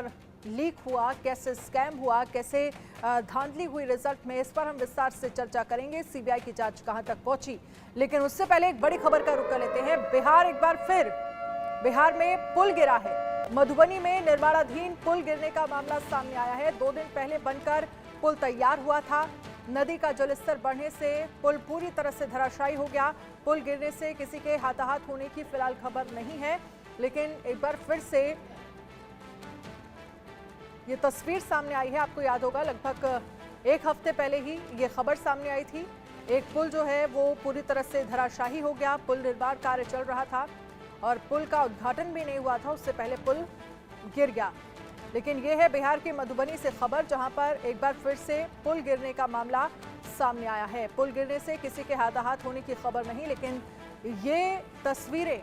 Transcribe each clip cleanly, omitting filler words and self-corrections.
Paper leak हुआ, कैसे scam हुआ, कैसे धांधली हुई रिजल्ट में, इस पर हम विस्तार से चर्चा करेंगे। सीबीआई की जांच कहां तक पहुंची, लेकिन उससे पहले एक बड़ी खबर का रुख कर लेते हैं। बिहार एक बार फिर बिहार में पुल गिरा है। मधुबनी में निर्माणाधीन पुल गिरने का मामला सामने आया है। 2 दिन पहले बनकर पुल तैयार हुआ था। नदी का जलस्तर बढ़ने से पुल पूरी तरह से धराशायी हो गया। पुल गिरने से किसी के हाथाहाथ होने की फिलहाल खबर नहीं है, लेकिन एक बार फिर से ये तस्वीर सामने आई है। आपको याद होगा, लगभग 1 हफ्ते पहले ही ये खबर सामने आई थी। एक पुल जो है वो पूरी तरह से धराशायी हो गया। पुल निर्माण कार्य चल रहा था और पुल का उद्घाटन भी नहीं हुआ था, उससे पहले पुल गिर गया। लेकिन ये है बिहार के मधुबनी से खबर, जहां पर एक बार फिर से पुल गिरने का मामला सामने आया है। पुल गिरने से किसी के हाथाहाथ होने की खबर नहीं, लेकिन ये तस्वीरें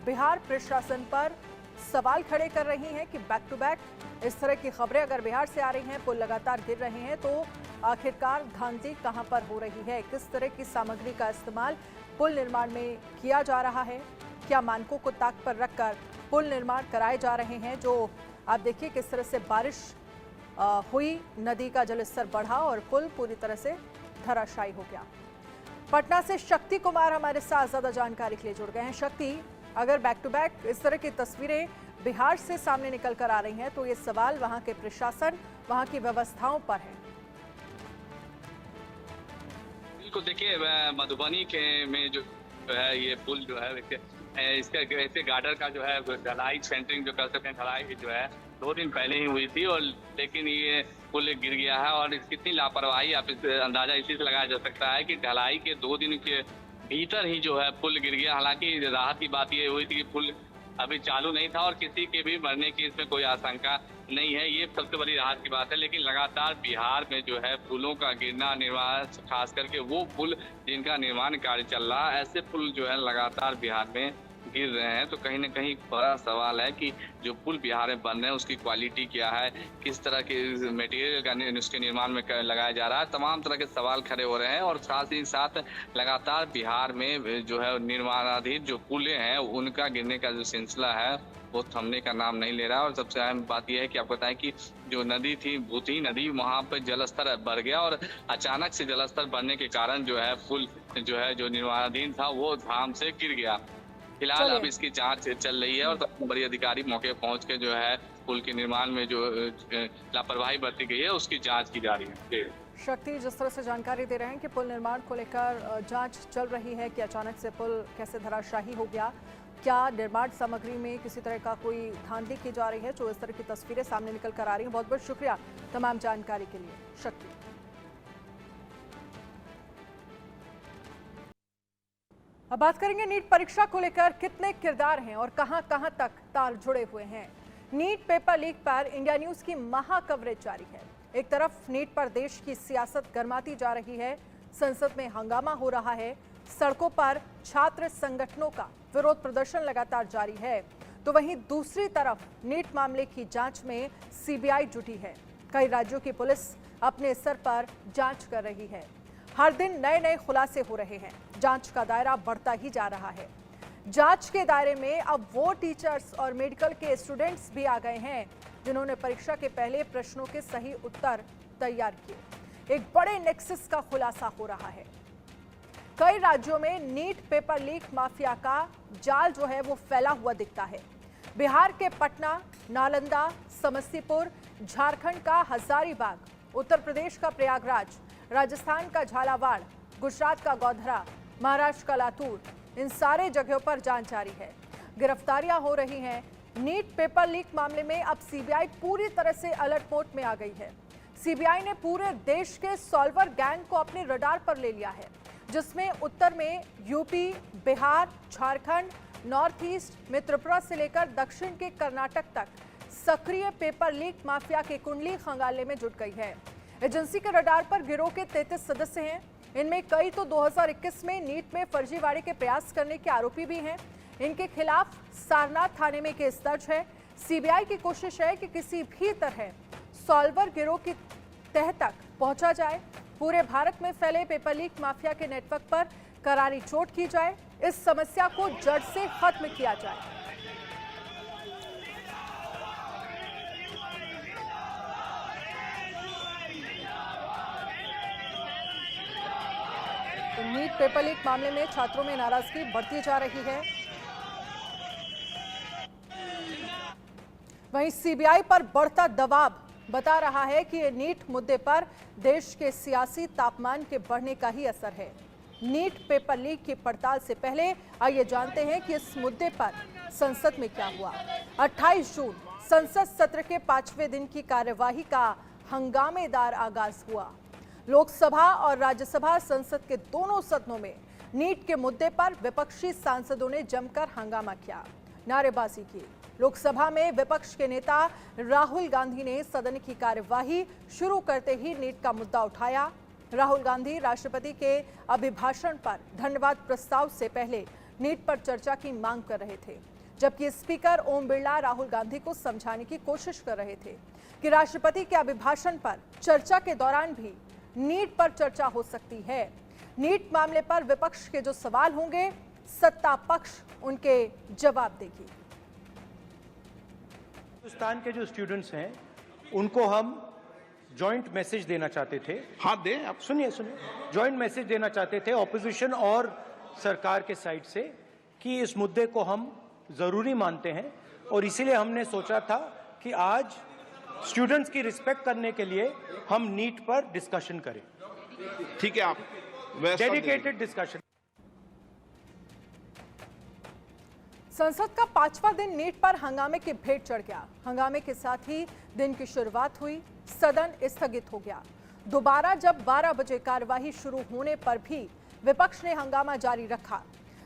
बिहार प्रशासन पर सवाल खड़े कर रही हैं कि बैक टू बैक इस तरह की खबरें अगर बिहार से आ रही हैं, पुल लगातार गिर रहे हैं, तो आखिरकार धांधली कहां पर हो रही है, किस तरह की सामग्री का इस्तेमाल पुल निर्माण में किया जा रहा है, क्या मानकों को ताक पर रखकर पुल निर्माण कराए जा रहे हैं। जो आप देखिए किस तरह से बारिश हुई, नदी का जलस्तर बढ़ा और पुल पूरी तरह से धराशायी हो गया। पटना से शक्ति कुमार हमारे साथ ज्यादा जानकारी के लिए जुड़ गए हैं। शक्ति, अगर बैक टू बैक इस तरह की तस्वीरें बिहार से सामने निकल कर आ रही हैं, तो ये सवाल वहां के प्रशासन, वहां की व्यवस्थाओं पर है। बिल्कुल, देखिए मधुबनी के में जो है ये पुल जो है इसका ऐसे गार्डर का जो है ढलाई सेंटरिंग जो कर सकते हैं, ढलाई जो है 2 दिन पहले ही हुई थी, और लेकिन ये पुल गिर गया है। और कितनी लापरवाही आप इस अंदाजा इसी से लगाया जा सकता है कि ढलाई के 2 दिन के भीतर ही जो है पुल गिर गया। हालांकि राहत की बात ये हुई थी कि पुल अभी चालू नहीं था और किसी के भी मरने की इसमें कोई आशंका नहीं है, ये सबसे बड़ी राहत की बात है। लेकिन लगातार बिहार में जो है पुलों का गिरना, निर्माण, खास करके वो पुल जिनका निर्माण कार्य चल रहा है, ऐसे पुल जो है लगातार बिहार में गिर रहे हैं। तो कहीं ना कहीं बड़ा सवाल है कि जो पुल बिहार में बन रहे हैं उसकी क्वालिटी क्या है, किस तरह के मटेरियल का उसके निर्माण में लगाया जा रहा है, तमाम तरह के सवाल खड़े हो रहे हैं। और साथ ही साथ लगातार बिहार में जो है निर्माणाधीन जो पुलें हैं उनका गिरने का जो सिलसिला है वो थमने का नाम नहीं ले रहा है। और सबसे अहम बात यह है कि आपको बताएं कि जो नदी थी भूतही नदी, वहां पर जलस्तर बढ़ गया और अचानक से जलस्तर बढ़ने के कारण जो है पुल जो है जो निर्माणाधीन था वो धाम से गिर गया। फिलहाल अब इसकी जांच चल रही है और बड़ी अधिकारी मौके पहुंच के जो है पुल के निर्माण में जो लापरवाही बरती गई है उसकी जांच की जा रही है। शक्ति, जिस तरह से जानकारी दे रहे हैं कि पुल निर्माण को लेकर जांच चल रही है कि अचानक से पुल कैसे धराशायी हो गया, क्या निर्माण सामग्री में किसी तरह का कोई धांधली की जा रही है, जो इस तरह की तस्वीरें सामने निकल कर आ रही हैं। बहुत बहुत शुक्रिया तमाम जानकारी के लिए शक्ति। अब बात करेंगे नीट परीक्षा को लेकर कितने किरदार हैं और कहां कहां तक तार जुड़े हुए हैं। नीट पेपर लीक पर इंडिया न्यूज की महा कवरेज जारी है। एक तरफ नीट पर देश की सियासत गरमाती जा रही है, संसद में हंगामा हो रहा है, सड़कों पर छात्र संगठनों का विरोध प्रदर्शन लगातार जारी है, तो वहीं दूसरी तरफ नीट मामले की जांच में सीबीआई जुटी है। कई राज्यों की पुलिस अपने स्तर पर जांच कर रही है। हर दिन नए नए खुलासे हो रहे हैं, जांच का दायरा बढ़ता ही जा रहा है। जांच के दायरे में अब वो टीचर्स और मेडिकल के स्टूडेंट्स भी आ गए हैं जिन्होंने परीक्षा के पहले प्रश्नों के सही उत्तर तैयार किए। एक बड़े नेक्सस का खुलासा हो रहा है। कई राज्यों में नीट पेपर लीक माफिया का जाल जो है वो फैला हुआ दिखता है। बिहार के पटना, नालंदा, समस्तीपुर, झारखंड का हजारीबाग, उत्तर प्रदेश का प्रयागराज, राजस्थान का झालावाड़, गुजरात का गोधरा, महाराष्ट्र का लातूर, इन सारे जगहों पर जांच जारी है, गिरफ्तारियां हो रही हैं। नीट पेपर लीक मामले में अब सीबीआई पूरी तरह से अलर्ट मोड में आ गई है। सीबीआई ने पूरे देश के सॉल्वर गैंग को अपने रडार पर ले लिया है, जिसमें उत्तर में UP, Bihar, Jharkhand, north east में त्रिपुरा से लेकर दक्षिण के कर्नाटक तक सक्रिय पेपर लीक माफिया की कुंडली खंगालने में जुट गई है। एजेंसी के रडार पर गिरोह के 33 सदस्य हैं। इनमें कई तो 2021 में नीट में फर्जीवाड़े के प्रयास करने के आरोपी भी हैं। इनके खिलाफ सारनाथ थाने में केस दर्ज है। सीबीआई की कोशिश है कि किसी भी तरह सॉल्वर गिरोह की तह तक पहुंचा जाए, पूरे भारत में फैले पेपर लीक माफिया के नेटवर्क पर करारी चोट की जाए, इस समस्या को जड़ से खत्म किया जाए। तो नीट पेपर लीक मामले में छात्रों में नाराजगी बढ़ती जा रही है। वहीं सीबीआई पर बढ़ता दबाव बता रहा है कि ये नीट मुद्दे पर देश के सियासी तापमान के बढ़ने का ही असर है। नीट पेपर लीक की पड़ताल से पहले आइए जानते हैं कि इस मुद्दे पर संसद में क्या हुआ। 28 जून संसद सत्र के 5वें दिन की कार्यवाही का हंगामेदार आगाज हुआ। लोकसभा और राज्यसभा संसद के दोनों सदनों में नीट के मुद्दे पर विपक्षी सांसदों ने जमकर हंगामा किया, नारेबाजी की। लोकसभा में विपक्ष के नेता राहुल गांधी ने सदन की कार्यवाही शुरू करते ही नीट का मुद्दा उठाया। राहुल गांधी राष्ट्रपति के अभिभाषण पर धन्यवाद प्रस्ताव से पहले नीट पर चर्चा की मांग कर रहे थे, जबकि स्पीकर ओम बिरला राहुल गांधी को समझाने की कोशिश कर रहे थे कि राष्ट्रपति के अभिभाषण पर चर्चा के दौरान भी नीट पर चर्चा हो सकती है। नीट मामले पर विपक्ष के जो सवाल होंगे, सत्ता पक्ष उनके जवाब देगी। हिंदुस्तान के जो स्टूडेंट्स हैं उनको हम जॉइंट मैसेज देना चाहते थे। हाँ दें, आप सुनिए जॉइंट मैसेज देना चाहते थे ऑपोजिशन और सरकार के साइड से कि इस मुद्दे को हम जरूरी मानते हैं और इसीलिए हमने सोचा था कि आज स्टूडेंट्स की रिस्पेक्ट करने के लिए हम नीट पर डिस्कशन करें। ठीक है, आप डेडिकेटेड डिस्कशन। संसद का 5वां दिन नीट पर हंगामे की भेंट चढ़ गया। हंगामे के साथ ही दिन की शुरुआत हुई, सदन स्थगित हो गया। दोबारा जब 12 बजे कार्यवाही शुरू होने पर भी विपक्ष ने हंगामा जारी रखा।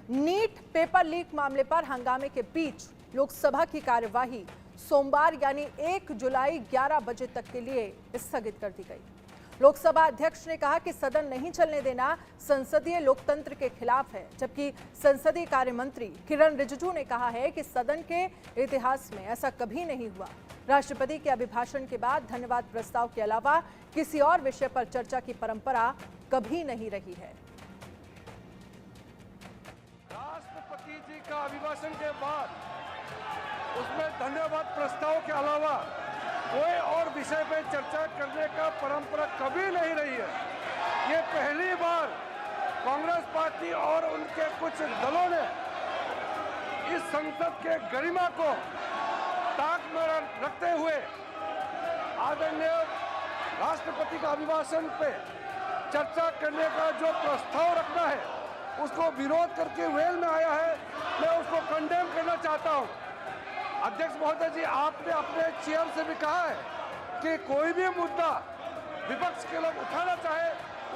नीट पेपर लीक मामले पर हंगामे के बीच लोकसभा की कार्यवाही सोमवार यानी 1 जुलाई 11 बजे तक के लिए स्थगित कर दी गई। लोकसभा अध्यक्ष ने कहा कि सदन नहीं चलने देना संसदीय लोकतंत्र के खिलाफ है, जबकि संसदीय कार्य मंत्री किरण रिजिजू ने कहा है कि सदन के इतिहास में ऐसा कभी नहीं हुआ। राष्ट्रपति के अभिभाषण के बाद धन्यवाद प्रस्ताव के अलावा किसी और विषय पर चर्चा की परंपरा कभी नहीं रही है। राष्ट्रपति जी का अभिभाषण के बाद उसमें धन्यवाद प्रस्ताव के अलावा कोई और विषय पे चर्चा करने का परंपरा कभी नहीं रही है। ये पहली बार कांग्रेस पार्टी और उनके कुछ दलों ने इस संसद के गरिमा को ताक में रखते हुए आदरणीय राष्ट्रपति का अभिभाषण पे चर्चा करने का जो प्रस्ताव रखना है उसको विरोध करके वेल में आया है। मैं उसको कंडेम करना चाहता हूँ। अध्यक्ष महोदय जी, आपने अपने चेयर से भी कहा है कि कोई भी मुद्दा विपक्ष के लोग उठाना चाहे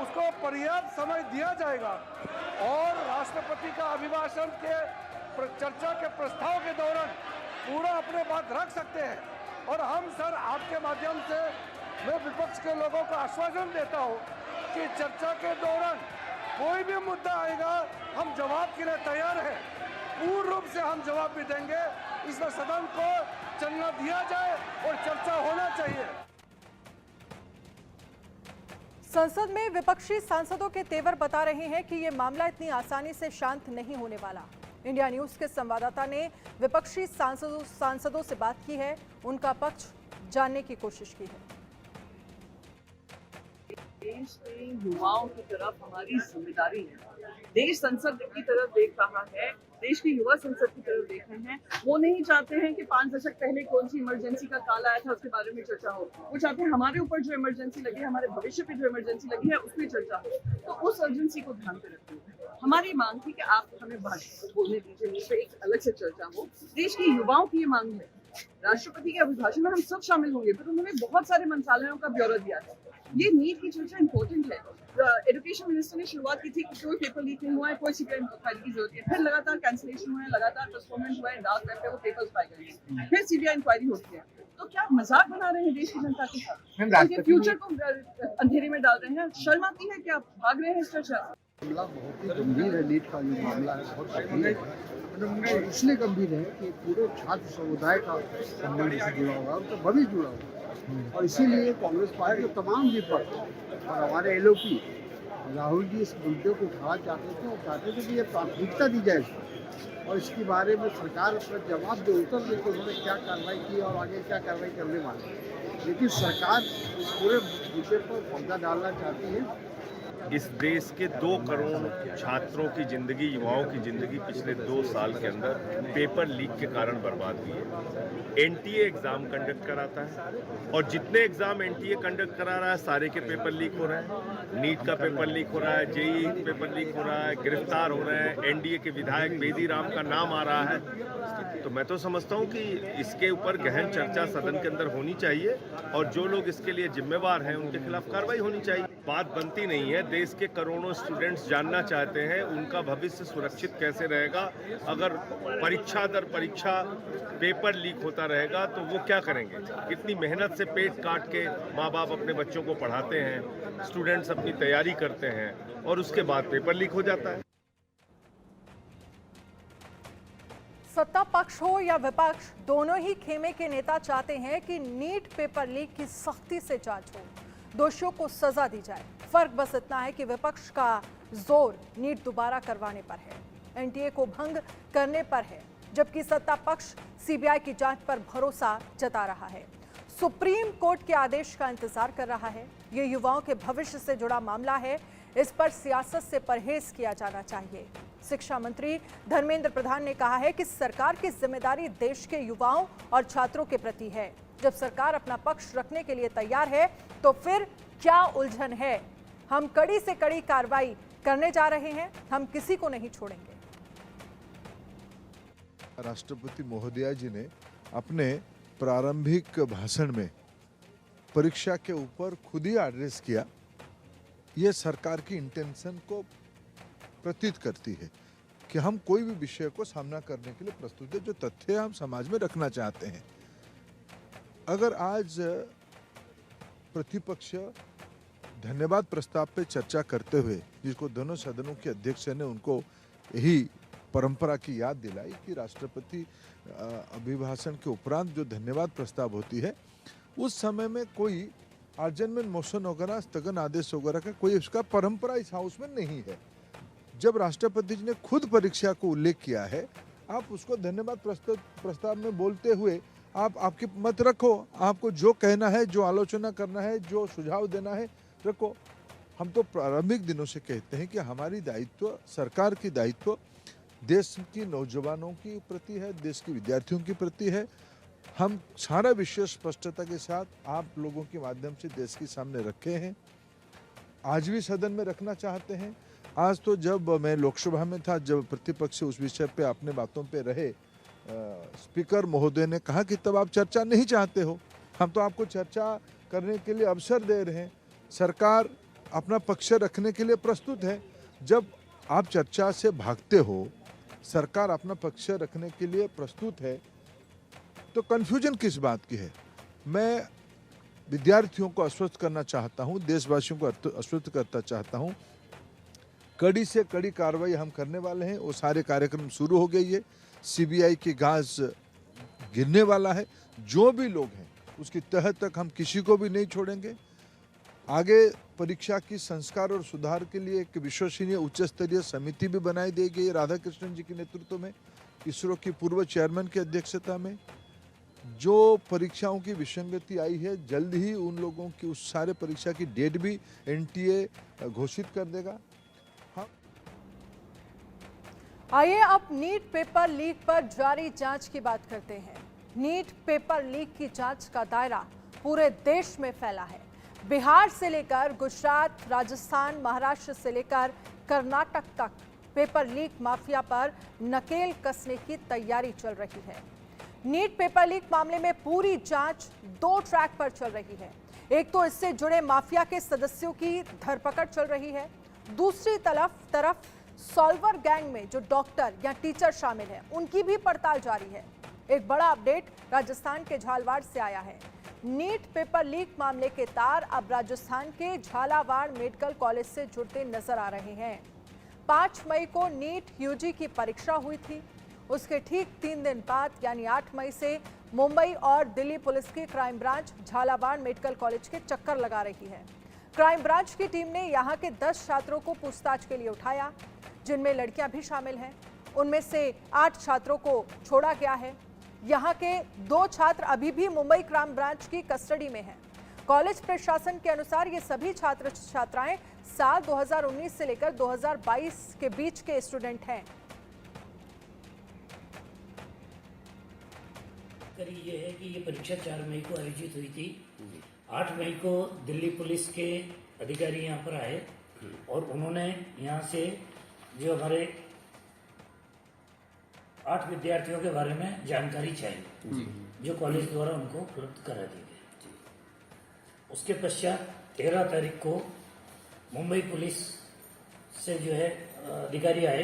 उसको पर्याप्त समय दिया जाएगा और राष्ट्रपति का अभिभाषण के चर्चा के प्रस्ताव के दौरान पूरा अपने बात रख सकते हैं। और हम सर आपके माध्यम से मैं विपक्ष के लोगों को आश्वासन देता हूं कि चर्चा के दौरान कोई भी मुद्दा आएगा हम जवाब के लिए तैयार हैं। पूर्ण रूप से हम जवाब भी देंगे। इसमें सदन को चलना दिया जाए और चर्चा होना चाहिए। संसद में विपक्षी सांसदों के तेवर बता रहे हैं कि यह मामला इतनी आसानी से शांत नहीं होने वाला। इंडिया न्यूज के संवाददाता ने विपक्षी सांसदों से बात की है, उनका पक्ष जानने की कोशिश की है। देश के युवाओं की तरफ हमारी जिम्मेदारी है। देश संसद की तरफ देख रहा है, देश की युवा संसद की तरफ देख रहे हैं। वो नहीं चाहते हैं कि 5 दशक पहले कौन सी इमरजेंसी का काल आया था उसके बारे में चर्चा हो। वो चाहते हैं हमारे ऊपर जो इमरजेंसी लगी है, हमारे भविष्य पे जो इमरजेंसी लगी है उस पर चर्चा हो। तो उस अर्जेंसी को ध्यान में रखते हुए हमारी मांग थी कि आप हमें बोलने दीजिए, मुझ पर एक अलग से चर्चा हो। देश की युवाओं की ये मांग है। राष्ट्रपति के अभिभाषण में हम सब शामिल होंगे, पर उन्होंने बहुत सारे मंत्रालयों का ब्यौरा दिया है। ये नीट की चर्चा इंपॉर्टेंट है। एजुकेशन मिनिस्टर ने शुरुआत की थी कि कोई पेपर लीक नहीं हुआ है, कोई सीबीआई इंक्वायरी की जरूरत है। फिर लगातार कैंसिलेशन हुआ है, लगातार पोस्टपोनमेंट हुआ है, डार्क वेब पे वो पेपर्स पाए गए हैं, फिर सीबीआई इंक्वायरी होती है। तो क्या मजाक बना रहे हैं देश की जनता के साथ? उनके फ्यूचर को अंधेरे में डाल रहे हैं। शर्म आती है कि आप भाग रहे हैं इस चर्चा से। मामला बहुत ही गंभीर है। नीट का जो मामला है बहुत गंभीर है और इसलिए गंभीर है कि पूरे छात्र समुदाय का संबंध से जुड़ा हुआ है, उनका भविष्य जुड़ा हुआ है। और इसीलिए कांग्रेस पार्टी के तमाम विपक्ष और हमारे एलओपी राहुल जी इस मुद्दे को उठाना चाहते थे और चाहते थे कि ये प्राथमिकता दी जाए और इसके बारे में सरकार अपना जवाब दे, उत्तर दे कि उन्होंने क्या कार्रवाई की और आगे क्या कार्रवाई करने वाले। लेकिन सरकार इस पूरे विषय पर पर्दा डालना चाहती है इस देश के 2 करोड़ छात्रों की जिंदगी, युवाओं की जिंदगी पिछले 2 साल के अंदर पेपर लीक के कारण बर्बाद हुई है। एनटीए एग्जाम कंडक्ट कराता है और जितने एग्जाम एनटीए कंडक्ट करा रहा है सारे के पेपर लीक हो रहे हैं। नीट का पेपर लीक हो रहा है, जेईई पेपर लीक हो रहा है, गिरफ्तार हो रहे हैं, एनडीए के विधायक बेदी राम का नाम आ रहा है। तो मैं तो समझता हूं कि इसके ऊपर गहन चर्चा सदन के अंदर होनी चाहिए और जो लोग इसके लिए जिम्मेवार हैं उनके खिलाफ कार्रवाई होनी चाहिए। बात बनती नहीं है। देश के करोड़ों स्टूडेंट्स जानना चाहते हैं उनका भविष्य सुरक्षित कैसे रहेगा। अगर परीक्षा दर परीक्षा पेपर लीक होता रहेगा तो वो क्या करेंगे। कितनी मेहनत से पेट काट के माँ बाप अपने बच्चों को पढ़ाते हैं, स्टूडेंट्स अपनी तैयारी करते हैं और उसके बाद पेपर लीक हो जाता है। सत्ता पक्ष हो या विपक्ष, दोनों ही खेमे के नेता चाहते हैं कि नीट पेपर लीक की सख्ती से जांच हो, दोषियों को सजा दी जाए। फर्क बस इतना है कि विपक्ष का जोर नीट दोबारा करवाने पर है, एनटीए को भंग करने पर है, जबकि सत्ता पक्ष सीबीआई की जांच पर भरोसा जता रहा है, सुप्रीम कोर्ट के आदेश का इंतजार कर रहा है। ये युवाओं के भविष्य से जुड़ा मामला है, इस पर सियासत से परहेज किया जाना चाहिए। शिक्षा मंत्री धर्मेंद्र प्रधान ने कहा है कि सरकार की जिम्मेदारी देश के युवाओं और छात्रों के प्रति है। जब सरकार अपना पक्ष रखने के लिए तैयार है तो फिर क्या उलझन है। हम कड़ी से कड़ी कार्रवाई करने जा रहे हैं, हम किसी को नहीं छोड़ेंगे। राष्ट्रपति महोदया जी ने अपने प्रारंभिक भाषण में परीक्षा के ऊपर खुद ही एड्रेस किया। ये सरकार की इंटेंशन को प्रतीत करती है कि हम कोई भी विषय को सामना करने के लिए प्रस्तुत है, जो तथ्य हम समाज में रखना चाहते हैं। अगर आज प्रतिपक्ष धन्यवाद प्रस्ताव पे चर्चा करते हुए, जिसको दोनों सदनों के अध्यक्ष ने उनको यही परंपरा की याद दिलाई कि राष्ट्रपति अभिभाषण के उपरांत जो धन्यवाद प्रस्ताव होती है, उस समय में कोई आर्जनमेंट मोशन वगैरह, स्थगन आदेश वगैरह का कोई उसका परंपरा इस हाउस में नहीं है। जब राष्ट्रपति जी ने खुद परीक्षा को उल्लेख किया है, आप उसको धन्यवाद प्रस्ताव में बोलते हुए आप आपकी मत रखो, आपको जो कहना है, जो आलोचना करना है, जो सुझाव देना है रखो। हम तो प्रारंभिक दिनों से कहते हैं कि हमारी दायित्व, सरकार की दायित्व देश की नौजवानों की प्रति है, देश के विद्यार्थियों की प्रति है। हम सारा विषय स्पष्टता के साथ आप लोगों के माध्यम से देश के सामने रखे हैं, आज भी सदन में रखना चाहते हैं। आज तो जब मैं लोकसभा में था, जब प्रतिपक्ष उस विषय पे अपने बातों पे रहे, स्पीकर महोदय ने कहा कि तब आप चर्चा नहीं चाहते हो। हम तो आपको चर्चा करने के लिए अवसर दे रहे हैं, सरकार अपना पक्ष रखने के लिए प्रस्तुत है। जब आप चर्चा से भागते हो, सरकार अपना पक्ष रखने के लिए प्रस्तुत है, तो कन्फ्यूजन किस बात की है। मैं विद्यार्थियों को आश्वस्त करना चाहता हूं, देशवासियों को आश्वस्त करना चाहता हूं, कड़ी से कड़ी कार्रवाई हम करने वाले हैं। वो सारे कार्यक्रम शुरू हो गई है, सीबीआई की घास गिरने वाला है। जो भी लोग हैं उसकी तह तक हम किसी को भी नहीं छोड़ेंगे। आगे परीक्षा की संस्कार और सुधार के लिए एक विश्वसनीय उच्च स्तरीय समिति भी बनाई दी गई राधाकृष्णन जी के नेतृत्व में, इसरो की पूर्व चेयरमैन की अध्यक्षता में। जो परीक्षाओं की विसंगति आई है, जल्द ही उन लोगों की उस सारे परीक्षा की डेट भी एनटीए घोषित कर देगा। आइए अब नीट पेपर लीक पर जारी जांच की बात करते हैं। नीट पेपर लीक की जांच का दायरा पूरे देश में फैला है। बिहार से लेकर गुजरात, राजस्थान, महाराष्ट्र से लेकर कर्नाटक तक पेपर लीक माफिया पर नकेल कसने की तैयारी चल रही है। नीट पेपर लीक मामले में पूरी जांच 2 ट्रैक पर चल रही है। एक तो इससे जुड़े माफिया के सदस्यों की धरपकड़ चल रही है, दूसरी तरफ सॉल्वर गैंग में जो डॉक्टर या टीचर शामिल हैं, उनकी भी पड़ताल जारी है। एक बड़ा अपडेट राजस्थान के झालावाड़ से आया है। नीट पेपर लीक मामले के तार अब राजस्थान के झालावाड़ मेडिकल कॉलेज से जुड़ते नजर आ रहे हैं। 5 मई को नीट यूजी की परीक्षा हुई थी। उसके ठीक 3 दिन बाद यानी 8 मई से मुंबई और दिल्ली पुलिस की crime branch Jhalawar medical college के चक्कर लगा रही है। क्राइम ब्रांच की टीम ने यहां के 10 छात्रों को पूछताछ के लिए उठाया, जिनमें लड़कियां भी शामिल हैं। उनमें से 8 छात्रों को छोड़ा गया है। यहां के 2 छात्र अभी भी मुंबई क्राइम ब्रांच की कस्टडी में हैं। कॉलेज प्रशासन के अनुसार ये सभी छात्र छात्राएं साल 2019 से लेकर 2022 के बीच के स्टूडेंट हैं। ये है कि ये परीक्षा 4 मई को आयोजित हुई थी। 8 मई को दिल्ली पुलिस के अधिकारी यहाँ पर आए और उन्होंने यहाँ से जो हमारे 8 विद्यार्थियों के बारे में जानकारी चाहिए जो कॉलेज द्वारा उनको उपलब्ध करा दी गई। उसके पश्चात 13 तारीख को मुंबई पुलिस से जो है अधिकारी आए,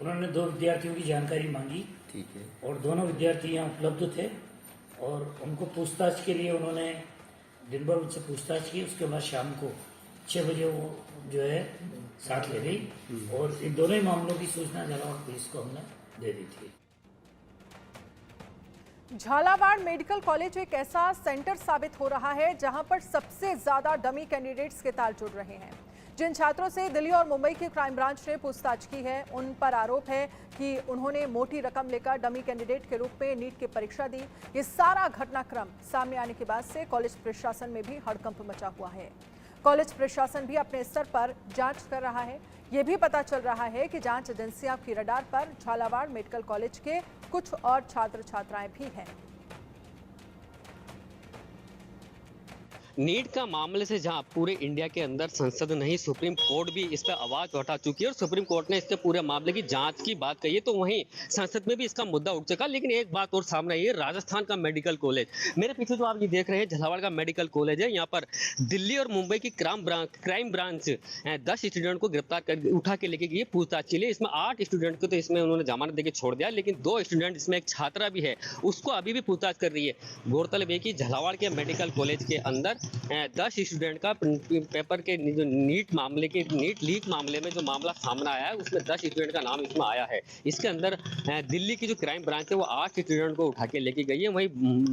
उन्होंने 2 विद्यार्थियों की जानकारी मांगी। ठीक है। और दोनों विद्यार्थी यहाँ उपलब्ध थे और उनको पूछताछ के लिए उन्होंने दिन भर उनसे पूछताछ की। उसके बाद शाम को 6 बजे वो जो है साथ ले गई और इन दोनों ही मामलों की सूचना झालावाड़ पुलिस को हमने दे दी थी। झालावाड़ मेडिकल कॉलेज एक ऐसा सेंटर साबित हो रहा है जहां पर सबसे ज्यादा डमी कैंडिडेट्स के तार जुड़ रहे हैं। जिन छात्रों से दिल्ली और मुंबई की क्राइम ब्रांच ने पूछताछ की है, उन पर आरोप है कि उन्होंने मोटी रकम लेकर डमी कैंडिडेट के रूप में नीट की परीक्षा दी। ये सारा घटनाक्रम सामने आने के बाद से कॉलेज प्रशासन में भी हड़कंप मचा हुआ है। कॉलेज प्रशासन भी अपने स्तर पर जांच कर रहा है। ये भी पता चल रहा है कि जांच एजेंसियां की रडार पर झालावाड़ मेडिकल कॉलेज के कुछ और छात्र छात्राएं भी हैं। नीट का मामले से जहां पूरे इंडिया के अंदर संसद नहीं सुप्रीम कोर्ट भी इस पर आवाज उठा चुकी है और सुप्रीम कोर्ट ने इसके पूरे मामले की जांच की बात कही है, तो वहीं संसद में भी इसका मुद्दा उठ चुका। लेकिन एक बात और सामने आई है, राजस्थान का मेडिकल कॉलेज। मेरे पीछे जो आप ये देख रहे हैं झालावाड़ का मेडिकल कॉलेज है। यहाँ पर दिल्ली और मुंबई की क्राइम ब्रांच 10 स्टूडेंट को गिरफ्तार कर उठा के लेके गई पूछताछ के लिए। इसमें 8 स्टूडेंट को तो इसमें उन्होंने जमानत देकर छोड़ दिया, लेकिन 2 स्टूडेंट, इसमें एक छात्रा भी है, उसको अभी भी पूछताछ कर रही है। गौरतलब है कि झालावाड़ के मेडिकल कॉलेज के अंदर 10 स्टूडेंट का पेपर के जो नीट लीक मामले में जो मामला सामने आया है, उसमें 10 स्टूडेंट का नाम इसमें आया है। इसके अंदर दिल्ली की जो क्राइम ब्रांच है वो 8 स्टूडेंट को उठा के लेके गई है। वहीं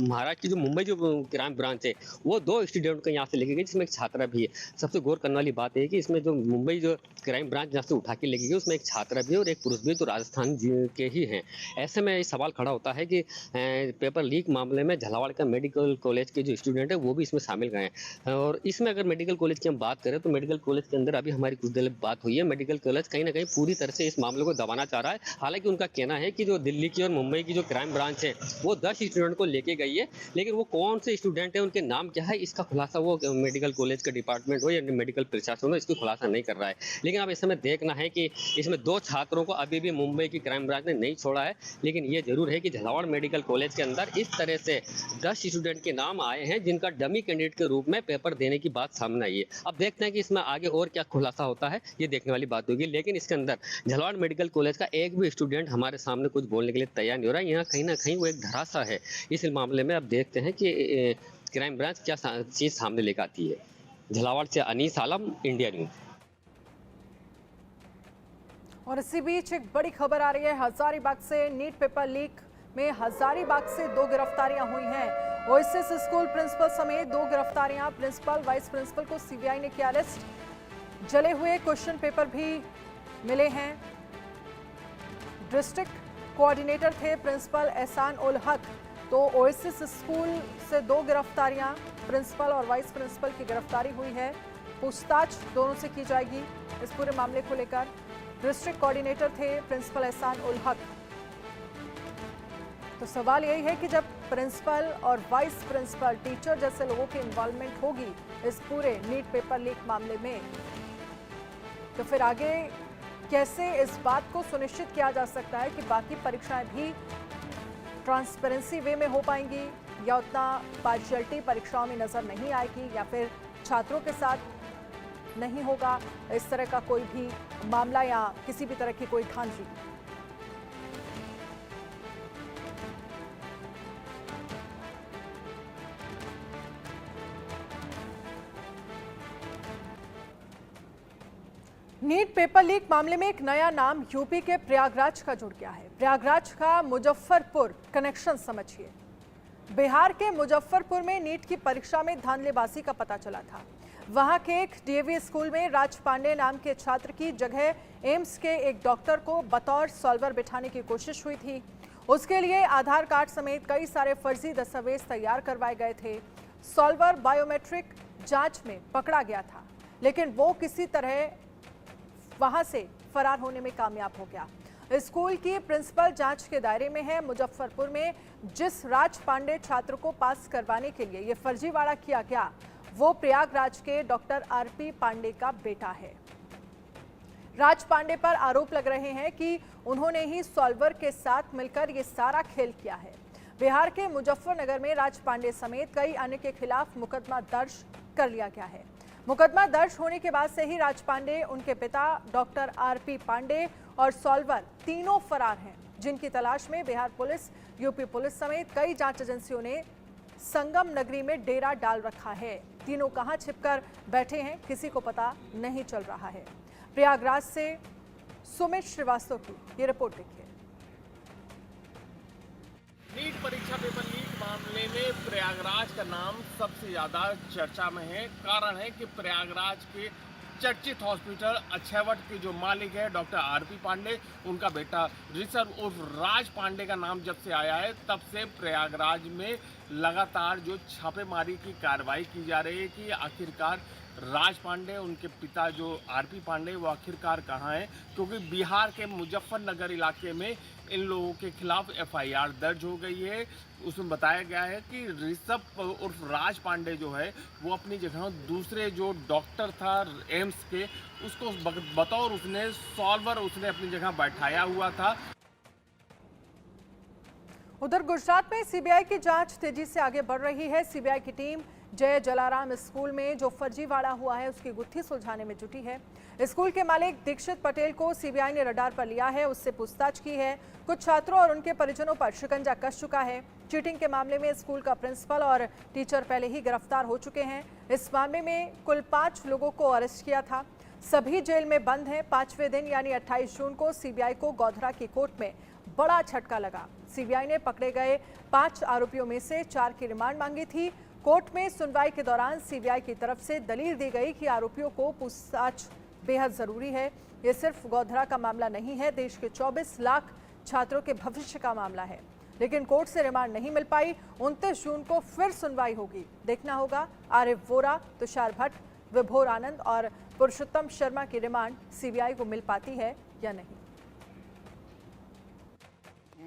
महाराष्ट्र की जो मुंबई जो क्राइम ब्रांच है वो 2 स्टूडेंट को यहाँ से लेके गई, जिसमें एक छात्रा भी है। सबसे गौर करने वाली बात है कि इसमें जो मुंबई जो क्राइम ब्रांच जहाँ से उठा के लेके गई उसमें एक छात्रा भी है और एक पुरुष भी, तो राजस्थान के ही हैं। ऐसे में सवाल खड़ा होता है कि पेपर लीक मामले में झालावाड़ का मेडिकल कॉलेज के जो स्टूडेंट है वो भी इसमें शामिल गए हैं। और इसमें अगर मेडिकल कॉलेज की हम बात करें तो मेडिकल कॉलेज के अंदर अभी हमारी कुछ देर बात हुई है, मेडिकल कॉलेज कहीं ना कहीं पूरी तरह से इस मामले को दबाना चाह रहा है। हालांकि उनका कहना है कि जो दिल्ली की और मुंबई की जो क्राइम ब्रांच है वो 10 स्टूडेंट को लेके गई है, लेकिन वो कौन से स्टूडेंट है, उनके नाम क्या है, इसका खुलासा वो मेडिकल कॉलेज का डिपार्टमेंट हो या मेडिकल प्रशासन हो, इसकी खुलासा नहीं कर रहा है। लेकिन अब इस समय देखना है कि इसमें 2 छात्रों को अभी भी मुंबई की क्राइम ब्रांच ने नहीं छोड़ा है। लेकिन ये जरूर है कि झालावाड़ मेडिकल कॉलेज के अंदर इस तरह से 10 स्टूडेंट के नाम आए हैं जिनका डमी कैंडिडेट के रूप में पेपर देने की बात सामने आई है। अब देखते हैं कि इसमें आगे और क्या खुलासा होता है, ये देखने वाली बात होगी। लेकिन इसके अंदर झालावाड़ मेडिकल कॉलेज का एक भी स्टूडेंट हमारे सामने कुछ बोलने के लिए तैयार नहीं हो रहा है। यहाँ कहीं ना कहीं वो एक धरासा है। इस मामले में अब देखते हैं कि क्राइम ब्रांच क्या चीज सामने लेकर आती है। झालावाड़ से अनीस आलम, इंडिया न्यूज। और इसी बीच एक बड़ी खबर आ रही है, हजारीबाग से नीट पेपर लीक में हजारीबाग से 2 गिरफ्तारियां हुई हैं। ओएसिस स्कूल प्रिंसिपल समेत 2 गिरफ्तारियां, प्रिंसिपल वाइस प्रिंसिपल को सीबीआई ने किया अरेस्ट। जले हुए क्वेश्चन पेपर भी मिले हैं। डिस्ट्रिक्ट कोऑर्डिनेटर थे प्रिंसिपल एहसान उल हक। तो ओएसिस स्कूल से 2 गिरफ्तारियां, प्रिंसिपल और वाइस प्रिंसिपल की गिरफ्तारी हुई है। पूछताछ दोनों से की जाएगी इस पूरे मामले को लेकर। डिस्ट्रिक्ट कोऑर्डिनेटर थे प्रिंसिपल एहसान उल हक। तो सवाल यही है कि जब प्रिंसिपल और वाइस प्रिंसिपल, टीचर जैसे लोगों की इन्वॉल्वमेंट होगी इस पूरे नीट पेपर लीक मामले में, तो फिर आगे कैसे इस बात को सुनिश्चित किया जा सकता है कि बाकी परीक्षाएं भी ट्रांसपेरेंसी वे में हो पाएंगी, या उतना पार्शियलिटी परीक्षाओं में नजर नहीं आएगी, या फिर छात्रों के साथ नहीं होगा इस तरह का कोई भी मामला या किसी भी तरह की कोई धांधली। नीट पेपर लीक मामले में एक नया नाम यूपी के प्रयागराज का जुड़ गया है। प्रयागराज का मुजफ्फरपुर कनेक्शन समझिए। बिहार के मुजफ्फरपुर में नीट की परीक्षा में धांधलेबाजी का पता चला था। वहां के एक डीएवी स्कूल में राज पांडे नाम के छात्र की जगह एम्स के एक डॉक्टर को बतौर सॉल्वर बिठाने की कोशिश हुई थी। उसके लिए आधार कार्ड समेत कई सारे फर्जी दस्तावेज तैयार करवाए गए थे। सॉल्वर बायोमेट्रिक जांच में पकड़ा गया था। लेकिन वो किसी तरह वहां से फरार होने में कामयाब हो गया। स्कूल की प्रिंसिपल जांच के दायरे में है। मुजफ्फरपुर में जिस राज पांडे छात्र को पास करवाने के लिए ये फर्जीवाड़ा किया गया, वो प्रयागराज के डॉक्टर आरपी पांडे का बेटा है। राज पांडे पर आरोप लग रहे हैं कि उन्होंने ही सॉल्वर के साथ मिलकर ये सारा खेल किया है। बिहार के मुजफ्फरनगर में राज पांडे समेत कई अन्य के खिलाफ मुकदमा दर्ज कर लिया गया है। मुकदमा दर्ज होने के बाद से ही राज पांडे, उनके पिता डॉक्टर आरपी पांडे और सॉल्वर तीनों फरार हैं, जिनकी तलाश में बिहार पुलिस, यूपी पुलिस समेत कई जांच एजेंसियों ने संगम नगरी में डेरा डाल रखा है। तीनों कहां छिपकर बैठे हैं, किसी को पता नहीं चल रहा है। प्रयागराज से सुमित श्रीवास्तव की ये रिपोर्ट देखिए। नीट परीक्षा पेपर लीक मामले में प्रयागराज का नाम सबसे ज्यादा चर्चा में है। कारण है कि प्रयागराज के चर्चित हॉस्पिटल अक्षयवट के जो मालिक है डॉक्टर आरपी पांडे, उनका बेटा ऋषभ उर्फ राज पांडे का नाम जब से आया है, तब से प्रयागराज में लगातार जो छापेमारी की कार्रवाई की जा रही है कि आखिरकार राज पांडे, उनके पिता जो आरपी पांडे, वो आखिरकार कहाँ हैं, क्योंकि बिहार के मुजफ्फरनगर इलाके में इन लोगों के खिलाफ एफआईआर दर्ज हो गई है। उसमें बताया गया है कि ऋषभ उर्फ राज पांडे जो है वो अपनी जगह दूसरे जो डॉक्टर था एम्स के, उसको बतौर उसने सॉल्वर उसने अपनी जगह बैठाया हुआ था। उधर गुजरात में सीबीआई की जांच तेजी से आगे बढ़ रही है। सीबीआई की टीम जय जलाराम स्कूल में जो फर्जीवाड़ा हुआ है उसकी गुत्थी सुलझाने में जुटी है। स्कूल के मालिक दीक्षित पटेल को सीबीआई ने रडार पर लिया है, उससे पूछताछ की है। कुछ छात्रों और उनके परिजनों पर शिकंजा कस चुका है। चीटिंग के मामले में स्कूल का प्रिंसिपल और टीचर पहले ही गिरफ्तार हो चुके हैं। इस मामले में कुल 5 लोगों को अरेस्ट किया था। सभी जेल में बंद हैं। 5वें दिन यानी 28 जून को सीबीआई को गोधरा की कोर्ट में बड़ा झटका लगा। सीबीआई ने पकड़े गए 5 आरोपियों में से 4 की रिमांड मांगी थी। कोर्ट में सुनवाई के दौरान सीबीआई की तरफ से दलील दी गई कि आरोपियों को पूछताछ बेहद जरूरी है। ये सिर्फ गोधरा का मामला नहीं है, देश के 24 लाख छात्रों के भविष्य का मामला है। लेकिन कोर्ट से रिमांड नहीं मिल पाई। 29 जून को फिर सुनवाई होगी। देखना होगा आरिफ वोरा, तुषार भट्ट, विभोर आनंद और पुरुषोत्तम शर्मा की रिमांड सीबीआई को मिल पाती है या नहीं।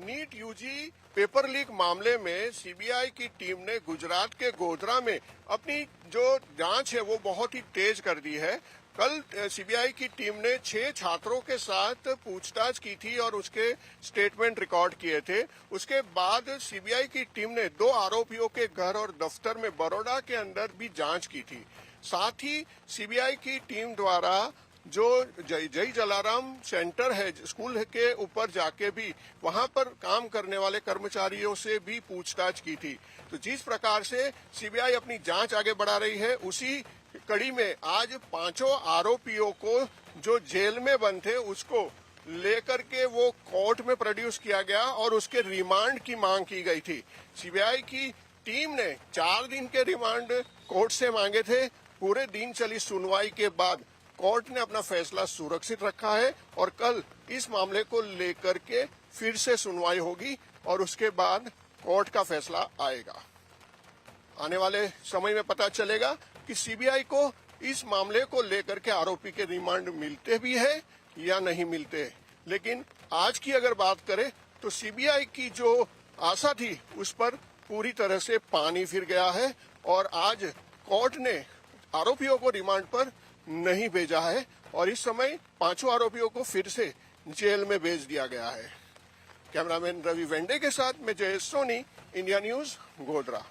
नीट यूजी पेपर लीक मामले में सीबीआई की टीम ने गुजरात के गोधरा में अपनी जो जांच है वो बहुत ही तेज कर दी है। कल सीबीआई की टीम ने 6 छात्रों के साथ पूछताछ की थी और उसके स्टेटमेंट रिकॉर्ड किए थे। उसके बाद सीबीआई की टीम ने 2 आरोपियों के घर और दफ्तर में बड़ौदा के अंदर भी जांच की थी। साथ ही सीबीआई की टीम द्वारा जो जय जलाराम सेंटर है स्कूल के ऊपर जाके भी वहां पर काम करने वाले कर्मचारियों से भी पूछताछ की थी। तो जिस प्रकार से सीबीआई अपनी जांच आगे बढ़ा रही है, उसी कड़ी में आज 5 आरोपियों को जो जेल में बंद थे उसको लेकर के वो कोर्ट में प्रोड्यूस किया गया और उसके रिमांड की मांग की गई थी। सीबीआई की टीम ने 4 दिन के रिमांड कोर्ट से मांगे थे। पूरे दिन चली सुनवाई के बाद कोर्ट ने अपना फैसला सुरक्षित रखा है और कल इस मामले को लेकर के फिर से सुनवाई होगी और उसके बाद कोर्ट का फैसला आएगा। आने वाले समय में पता चलेगा कि सीबीआई को इस मामले को लेकर के आरोपी के रिमांड मिलते भी है या नहीं मिलते। लेकिन आज की अगर बात करें तो सीबीआई की जो आशा थी उस पर पूरी तरह से पानी फिर गया है और आज कोर्ट ने आरोपियों को रिमांड पर नहीं भेजा है और इस समय 5 आरोपियों को फिर से जेल में भेज दिया गया है। कैमरामैन रवि वेंडे के साथ मैं जयेश सोनी, इंडिया न्यूज, गोधरा।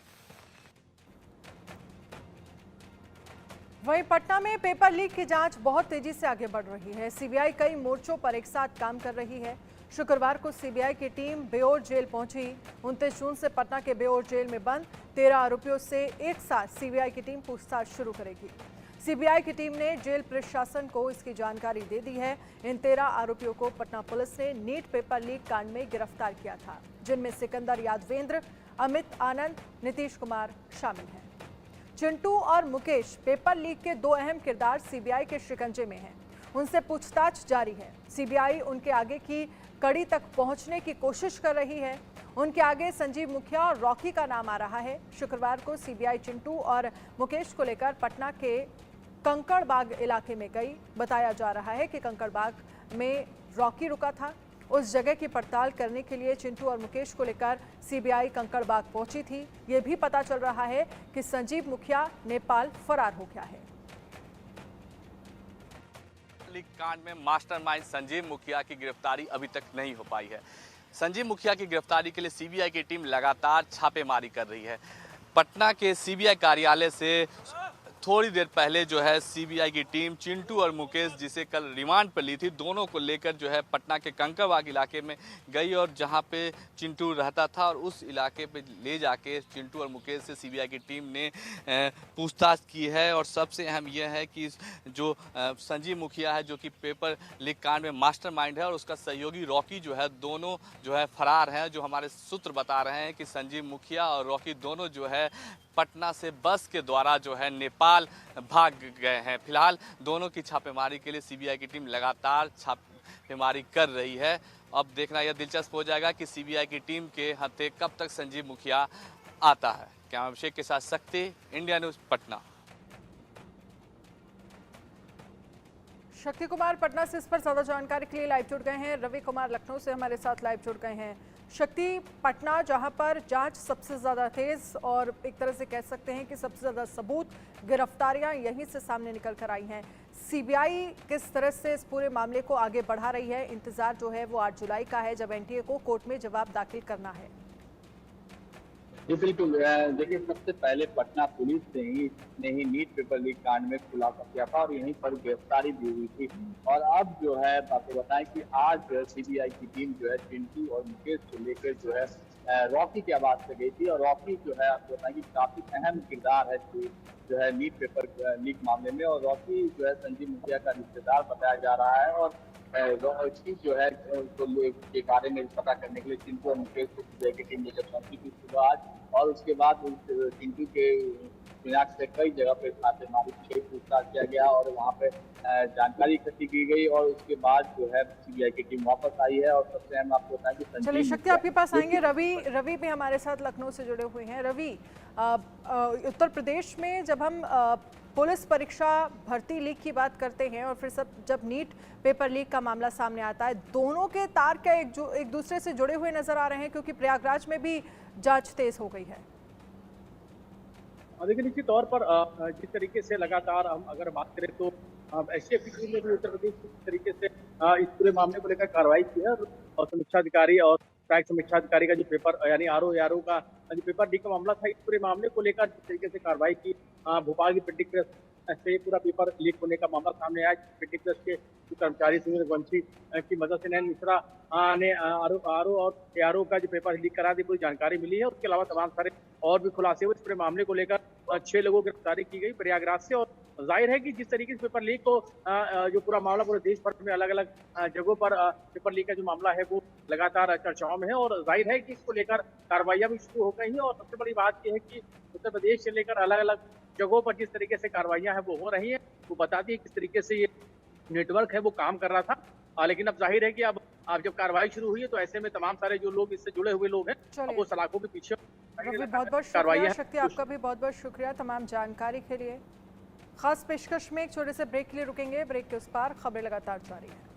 वहीं पटना में पेपर लीक की जांच बहुत तेजी से आगे बढ़ रही है। सीबीआई कई मोर्चों पर एक साथ काम कर रही है। शुक्रवार को सीबीआई की टीम बेओर जेल पहुंची। 29 जून से पटना के बेओर जेल में बंद 13 आरोपियों से एक साथ सीबीआई की टीम पूछताछ शुरू करेगी। सीबीआई की टीम ने जेल प्रशासन को इसकी जानकारी दे दी है। इन 13 आरोपियों को पटना पुलिस ने नीट पेपर लीक कांड में गिरफ्तार किया था, जिनमें सिकंदर यादवेंद्र, अमित आनंद, नीतीश कुमार शामिल हैं। चिंटू और मुकेश पेपर लीक के 2 अहम किरदार सीबीआई के शिकंजे में हैं। उनसे पूछताछ जारी है। सीबीआई उनके आगे की कड़ी तक पहुंचने की कोशिश कर रही है। उनके आगे संजीव मुखिया और रॉकी का नाम आ रहा है। शुक्रवार को सीबीआई चिंटू और मुकेश को लेकर पटना के कंकड़बाग इलाके में गई। बताया जा रहा है कि कंकड़बाग में रॉकी रुका था। उस जगह की पड़ताल करने के लिए चिंटू और मुकेश को लेकर सीबीआई कंकड़बाग पहुंची थी। ये भी पता चल रहा है कि संजीव मुखिया नेपाल फरार हो गया है। लीक कांड में मास्टरमाइंड संजीव मुखिया की गिरफ्तारी अभी तक नहीं हो पाई है। संजीव मुखिया की गिरफ्तारी के लिए सीबीआई की टीम लगातार छापेमारी कर रही है। पटना के सीबीआई कार्यालय से थोड़ी देर पहले जो है सीबीआई की टीम चिंटू और मुकेश, जिसे कल रिमांड पर ली थी, दोनों को लेकर जो है पटना के कंकड़बाग इलाके में गई और जहां पे चिंटू रहता था और उस इलाके पे ले जाके चिंटू और मुकेश से सीबीआई की टीम ने पूछताछ की है। और सबसे अहम यह है कि जो संजीव मुखिया है, जो कि पेपर लीक कांड में मास्टरमाइंड है, और उसका सहयोगी रॉकी जो है, दोनों जो है फरार हैं। जो हमारे सूत्र बता रहे हैं कि संजीव मुखिया और रॉकी दोनों जो है पटना से बस के द्वारा जो है नेपाल भाग गए हैं। फिलहाल दोनों की छापेमारी के लिए सीबीआई की टीम लगातार छापेमारी कर रही है। अब देखना यह दिलचस्प हो जाएगा कि सीबीआई की टीम के हाथे कब तक संजीव मुखिया आता है। कैमरा अभिषेक के साथ शक्ति, इंडिया न्यूज़, पटना। शक्ति कुमार पटना से इस पर ज्यादा जानकारी के लिए लाइव जुड़ गए हैं। रवि कुमार लखनऊ से हमारे साथ लाइव जुड़ गए हैं। शक्ति, पटना जहां पर जांच सबसे ज्यादा तेज और एक तरह से कह सकते हैं कि सबसे ज्यादा सबूत, गिरफ्तारियां यहीं से सामने निकल कर आई हैं। सीबीआई किस तरह से इस पूरे मामले को आगे बढ़ा रही है? इंतजार जो है वो 8 जुलाई का है, जब एनटीए को कोर्ट में जवाब दाखिल करना है। जी बिल्कुल, देखिए सबसे पहले पटना पुलिस ने ही नीट पेपर लीक कांड में खुलासा किया था और यहीं पर गिरफ्तारी भी हुई थी। और अब जो है आपको बताएं कि आज सीबीआई की टीम जो है चिंटू और मुकेश को लेकर जो है रॉकी के आवास पे गई थी। और रॉकी जो है आपको बताएं कि काफी अहम किरदार है जो है नीट पेपर लीक मामले में। और रॉकी जो है संजीव मुखिया का रिश्तेदार बताया जा रहा है। और इसकी जो है के बारे में पता करने के लिए चिंटू और मुकेश को सीबीआई की टीम लेकर पहुंची थी सुबह आज। और उसके बाद चिंटू के बिना से कई जगह पे छापेमारी की, पूछताछ किया गया और वहाँ पे जानकारी इकट्ठी की गई। और उसके बाद जो है सीबीआई की टीम वापस आई है। और सबसे अहम आपको बताएं कि चलिए शक्ति, आपके पास आएंगे। रवि भी हमारे साथ लखनऊ से जुड़े हुए हैं। रवि, उत्तर प्रदेश में जब हम पुलिस परीक्षा भर्ती लीक की बात करते हैं और फिर जब नीट पेपर लीक का मामला सामने आता है, दोनों के तार क्या एक दूसरे से जुड़े हुए नजर आ रहे हैं? क्योंकि प्रयागराज में भी जांच तेज हो गई है। देखिए निश्चित तौर पर जिस तरीके से लगातार हम अगर बात करें तो एसटीएफ ने भी उत्तर प्रदेश किस तरीके से इस पूरे मामले को लेकर कार्रवाई की है। और समीक्षा अधिकारी और सहायक समीक्षा अधिकारी का जो पेपर यानी आरओ का जो पेपर लीक का मामला था, इस पूरे मामले को लेकर जिस तरीके से कार्रवाई की, भोपाल की प्रिंटिंग प्रेस से पूरा पेपर लीक होने का मामला सामने आया। प्रिंटिंग प्रेस के कर्मचारी सुनील वंशी की मदद से नयन मिश्रा ने आरओ और एआरओ का जो पेपर लीक करा दी, पूरी जानकारी मिली है। उसके अलावा तमाम सारे और भी खुलासे हुए। इस पूरे मामले को लेकर 6 लोगों की गिरफ्तारी की गई प्रयागराज से। और जाहिर है कि जिस तरीके से पेपर लीक को जो पूरा मामला पूरे देश भर में अलग अलग जगहों पर पेपर लीक का जो मामला है वो लगातार चर्चाओं में है। और जाहिर है कि इसको लेकर कार्रवाइयां भी शुरू हो गई हैं। और सबसे बड़ी बात यह है कि उत्तर प्रदेश से लेकर अलग अलग जगहों पर जिस तरीके से कार्रवाइयां हैं वो हो रही है, वो बताती है किस तरीके से ये नेटवर्क है वो काम कर रहा था। लेकिन अब जाहिर है कि अब जब कार्रवाई शुरू हुई है तो ऐसे में तमाम सारे जो लोग इससे जुड़े हुए लोग हैं अब वो सलाखों के पीछे। बहुत शुक्रिया शक्ति, आपका भी बहुत शुक्रिया तमाम जानकारी के लिए। खास पेशकश में एक छोटे से ब्रेक के लिए रुकेंगे। ब्रेक के उस पार खबरें लगातार जारी है।